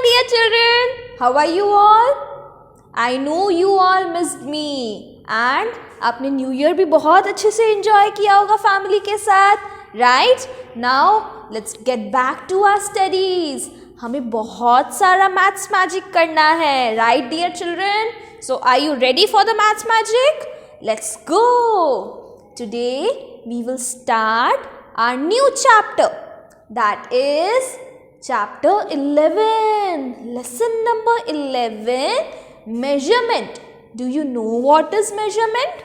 dear children. How are you all? I know you all missed me. And आपने new year भी बहुत अच्छे से एंजॉय किया होगा फैमिली के साथ, right? Now let's get back to our studies. हमें बहुत सारा मैथ्स मैजिक करना है, right dear children? So are you ready for the maths magic? Let's go. Today we will start our new chapter, that is Chapter 11, lesson number 11, measurement. Do you know what is measurement?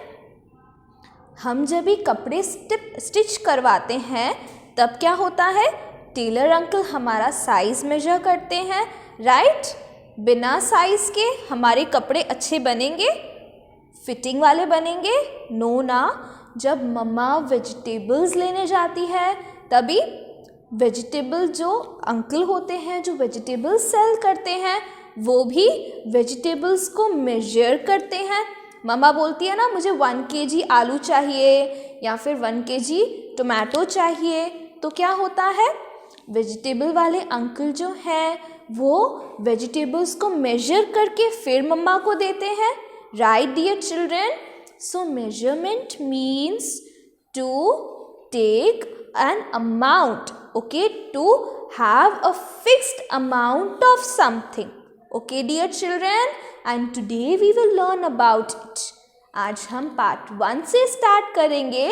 हम जब भी कपड़े stitch करवाते हैं तब क्या होता है? टेलर अंकल हमारा साइज मेजर करते हैं, राइट? बिना साइज के हमारे कपड़े अच्छे बनेंगे, फिटिंग वाले बनेंगे? नो ना. जब मम्मा वेजिटेबल्स लेने जाती है तभी वेजिटेबल जो अंकल होते हैं जो वेजिटेबल्स सेल करते हैं वो भी वेजिटेबल्स को मेजर करते हैं. मम्मा बोलती है ना मुझे 1 kg आलू चाहिए या फिर 1 kg टोमेटो चाहिए, तो क्या होता है? वेजिटेबल वाले अंकल जो हैं वो वेजिटेबल्स को मेजर करके फिर मम्मा को देते हैं, right dear children? So measurement means to take an amount, okay, to have a fixed amount of something, okay dear children? And today we will learn about it. आज हम part 1 से start करेंगे,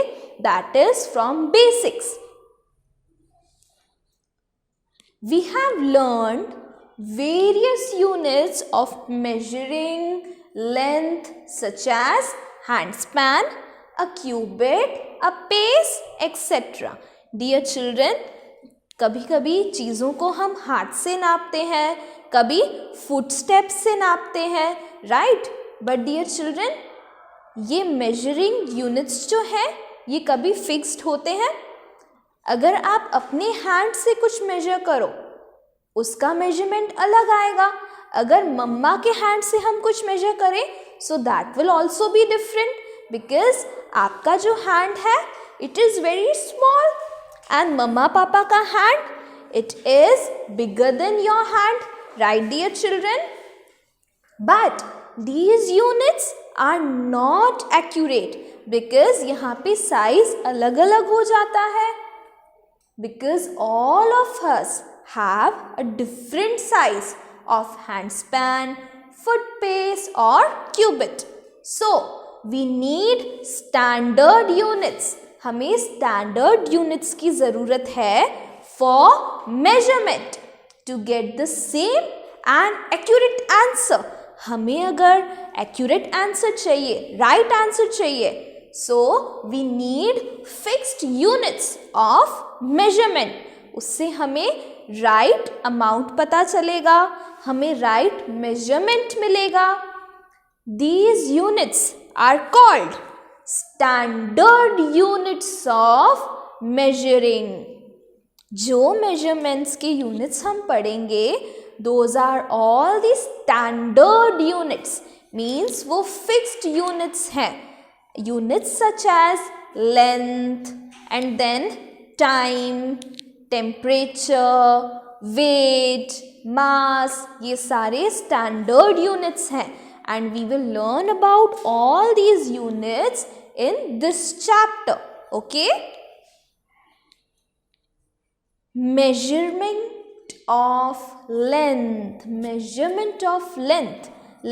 that is from basics. We have learned various units of measuring length such as handspan, a cubit, a pace, etc. Dear children, कभी कभी चीज़ों को हम हाथ से नापते हैं, कभी फुट स्टेप से नापते हैं, राइट? बट डियर चिल्ड्रन, ये मेजरिंग यूनिट्स जो है ये कभी फिक्स्ड होते हैं? अगर आप अपने हैंड से कुछ मेजर करो उसका मेजरमेंट अलग आएगा. अगर मम्मा के हैंड से हम कुछ मेजर करें so that will also be different, because आपका जो हैंड है it is very small and mama papa ka hand it is bigger than your hand, right dear children? But these units are not accurate because यहाँ पे size अलग अलग हो जाता है, because all of us have a different size of handspan, foot pace or cubit. So we need standard units. हमें standard units की ज़रूरत है for measurement to get the same and accurate answer. हमें अगर एक्यूरेट आंसर चाहिए, right answer चाहिए, so we need fixed units of measurement. उससे हमें राइट अमाउंट पता चलेगा, हमें राइट मेजरमेंट मिलेगा. These units are called standard units of measuring. जो मेजरमेंट्स के यूनिट्स हम पढ़ेंगे those are all the standard units, means वो फिक्स्ड यूनिट्स हैं. Units such as length and then time, temperature, weight, mass, ये सारे standard units हैं. And we will learn about all these units in this chapter, okay? Measurement of length. Measurement of length.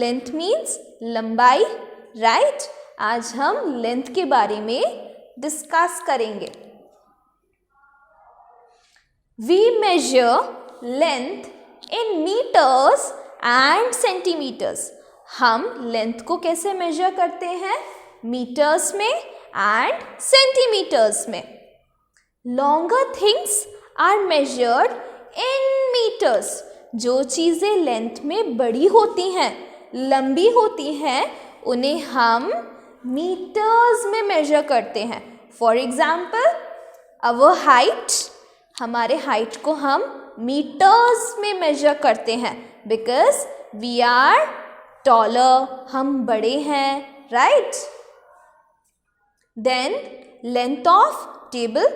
Length means लंबाई, right? आज हम length के बारे में discuss करेंगे. We measure length in meters and centimeters. हम length को कैसे मेजर करते हैं? मीटर्स में एंड सेंटीमीटर्स में. Longer things are measured in metres. जो चीज़ें लेंथ में बड़ी होती हैं, लंबी होती हैं, उन्हें हम मीटर्स में मेजर करते हैं. फॉर एग्जाम्पल अवर हाइट, हमारे हाइट को हम मीटर्स में मेजर करते हैं बिकॉज वी आर टॉलर, हम बड़े हैं, right? Then length of table.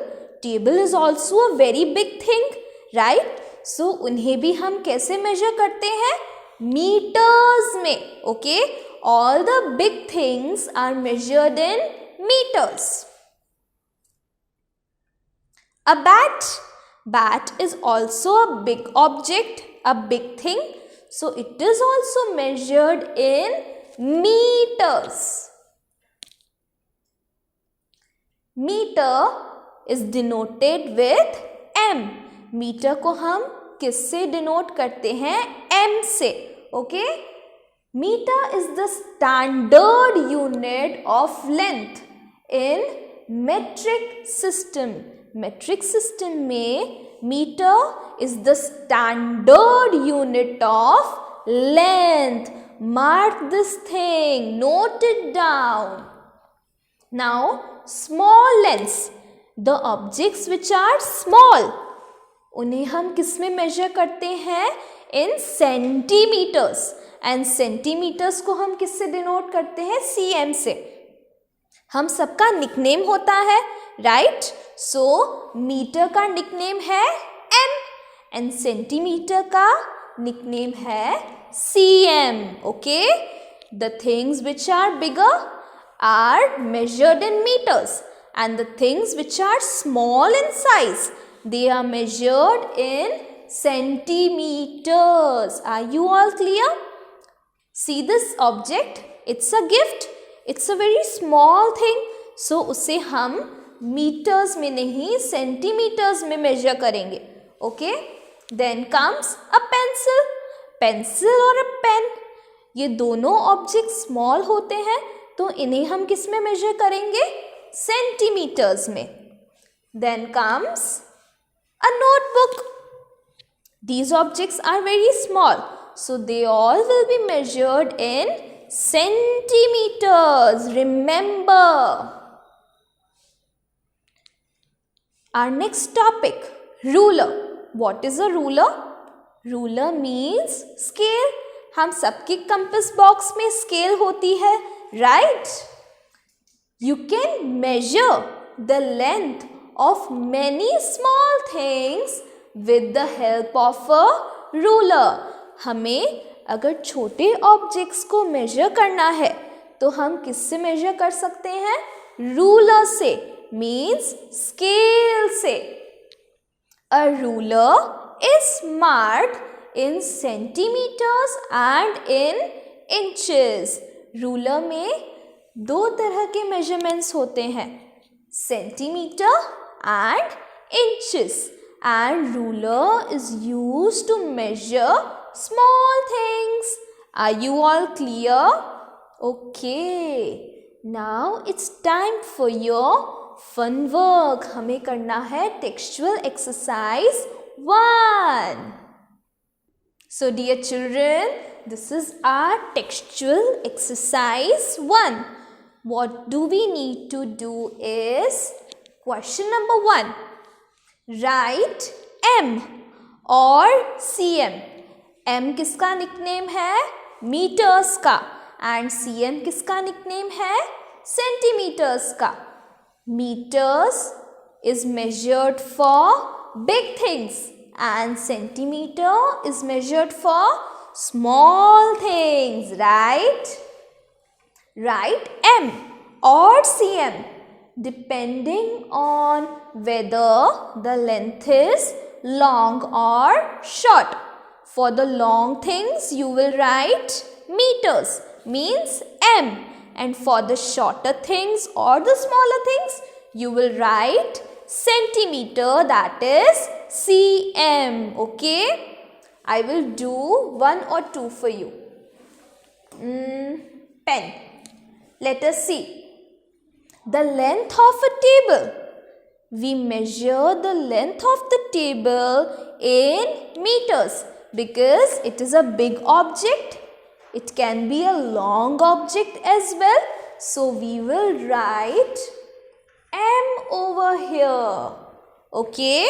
Table is also a very big thing, right? So उन्हें भी हम कैसे मेजर करते हैं? मीटर्स में. Okay, all the big things are measured in metres. A bat is also a big object, a big thing, so it is also measured in meters. Meter is denoted with m. Metre को हम किससे denote करते हैं? m से. Okay, metre is the standard unit of length in metric system. Metric system में metre is the standard unit of length. Mark this thing, note it down. Now small lengths, the objects which are small, उन्हें हम किस में major करते हैं? इन centimetres. And centimetres को हम किससे डिनोट करते हैं? cm से. हम सबका निकनेम होता है, राइट? सो मीटर का निकनेम है m एंड सेंटीमीटर का निकनेम है cm. Okay, the things which are bigger are measured in metres and the things which are small in size they are measured in centimeters. Are you all clear? See this object, it's a gift. It's a very small thing. So उसे हम metres में नहीं centimetres में measure करेंगे. Okay, then comes a pencil. Pencil और a pen, ये दोनों object small होते हैं, तो इन्हें हम किस में मेजर करेंगे? सेंटीमीटर्स में. Then comes a notebook. These objects are very small, so they all will be measured in centimeters. Remember. Our next topic, ruler. What is a ruler? Ruler means scale. हम सबके compass box में scale होती है, right? You can measure the length of many small things with the help of a ruler. हमें अगर छोटे objects को major करना है तो हम किससे मेजर कर सकते हैं? रूलर से, मीन्स स्केल से. A ruler is marked in centimeters and in inches. Ruler में दो तरह के मेजरमेंट्स होते हैं, centimetre and inches. And ruler is used to measure small things. Are you all clear? Okay. Now it's time for your fun work. हमें करना है textual exercise 1. So dear children, this is our textual exercise 1. What do we need to do is question number 1. Write m और cm. m किसका nickname है? Metres का. And cm किसका nickname है? Centimetres का. Metres is measured for big things and centimeter is measured for small things, right? Write m or cm depending on whether the length is long or short. For the long things you will write meters, means m, and for the shorter things or the smaller things you will write centimeter, that is cm. Okay, I will do 1 or 2 for you. Pen. Let us see. The length of a table. We measure the length of the table in meters because it is a big object. It can be a long object as well. So we will write m over here. Okay.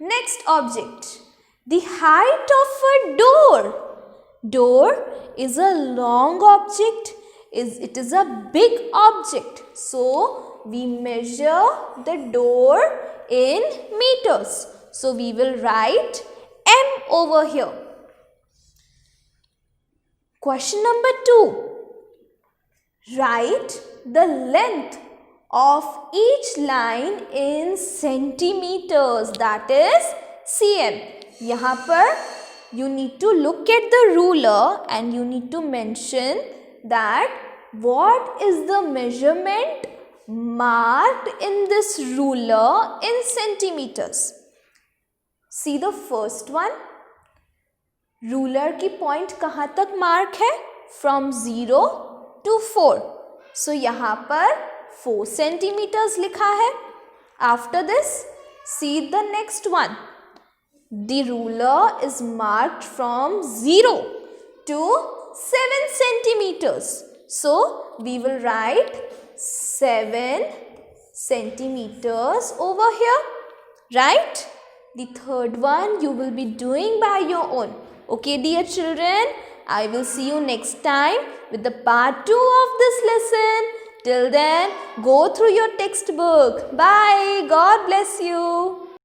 Next object. The height of a door. Door is a long object. It is a big object. So we measure the door in meters. So we will write m over here. Question number 2. Write the length of each line in centimeters, that is cm. यहाँ पर you need to look at the ruler and you need to mention that what is the measurement marked in this ruler in centimeters. See the first one. Ruler की point कहाँ तक mark है? From 0 to 4. So यहाँ पर 4 centimeters लिखा है. After this, see the next one. The ruler is marked from 0 to 7 centimeters. So we will write 7 centimeters over here. Right? The third one you will be doing by your own. Okay, dear children, I will see you next time with the part 2 of this lesson. Till then, go through your textbook. Bye. God bless you.